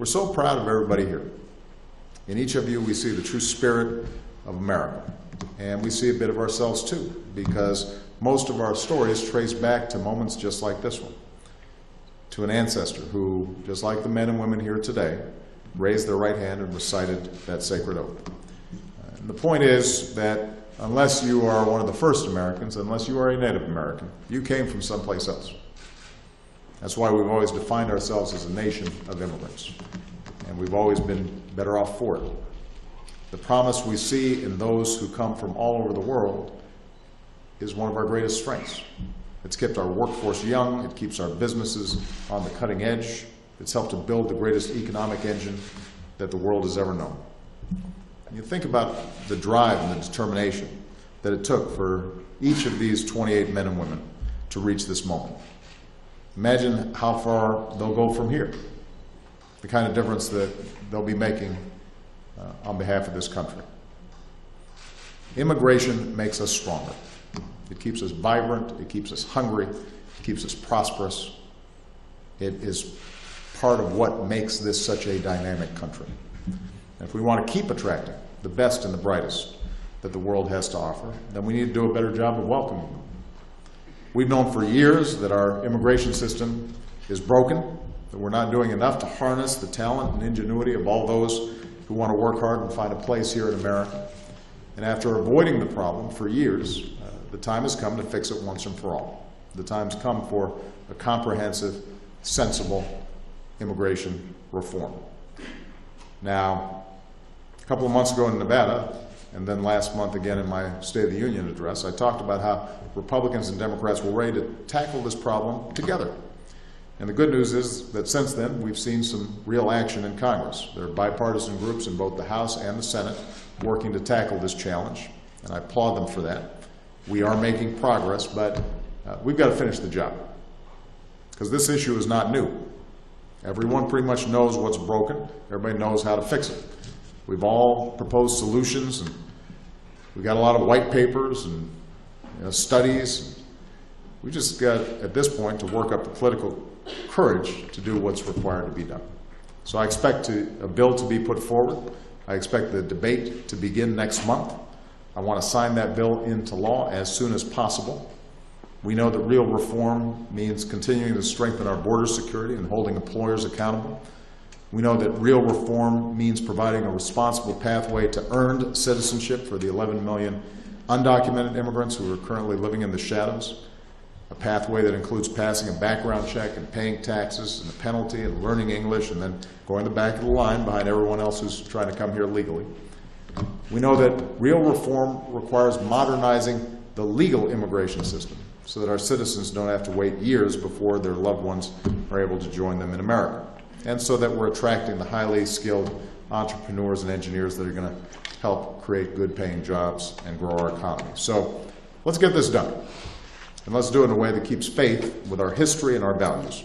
We're so proud of everybody here. In each of you, we see the true spirit of America. And we see a bit of ourselves too, because most of our stories trace back to moments just like this one. To an ancestor who, just like the men and women here today, raised their right hand and recited that sacred oath. And the point is that unless you are one of the first Americans, unless you are a Native American, you came from someplace else. That's why we've always defined ourselves as a nation of immigrants. And we've always been better off for it. The promise we see in those who come from all over the world is one of our greatest strengths. It's kept our workforce young, it keeps our businesses on the cutting edge, it's helped to build the greatest economic engine that the world has ever known. And you think about the drive and the determination that it took for each of these 28 men and women to reach this moment. Imagine how far they'll go from here, the kind of difference that they'll be making on behalf of this country. Immigration makes us stronger. It keeps us vibrant, it keeps us hungry, it keeps us prosperous. It is part of what makes this such a dynamic country. And if we want to keep attracting the best and the brightest that the world has to offer, then we need to do a better job of welcoming them. We've known for years that our immigration system is broken, that we're not doing enough to harness the talent and ingenuity of all those who want to work hard and find a place here in America. And after avoiding the problem for years, the time has come to fix it once and for all. The time's come for a comprehensive, sensible immigration reform. Now, a couple of months ago in Nevada, and then last month again in my State of the Union address, I talked about how Republicans and Democrats were ready to tackle this problem together. And the good news is that since then, we've seen some real action in Congress. There are bipartisan groups in both the House and the Senate working to tackle this challenge, and I applaud them for that. We are making progress, but we've got to finish the job, because this issue is not new. Everyone pretty much knows what's broken. Everybody knows how to fix it. We've all proposed solutions, and we've got a lot of white papers and studies. We just got, at this point, to work up the political courage to do what's required to be done. So I expect a bill to be put forward. I expect the debate to begin next month. I want to sign that bill into law as soon as possible. We know that real reform means continuing to strengthen our border security and holding employers accountable. We know that real reform means providing a responsible pathway to earned citizenship for the 11 million undocumented immigrants who are currently living in the shadows, a pathway that includes passing a background check and paying taxes and a penalty and learning English and then going the back of the line behind everyone else who's trying to come here legally. We know that real reform requires modernizing the legal immigration system so that our citizens don't have to wait years before their loved ones are able to join them in America, and so that we're attracting the highly skilled entrepreneurs and engineers that are going to help create good-paying jobs and grow our economy. So let's get this done, and let's do it in a way that keeps faith with our history and our values.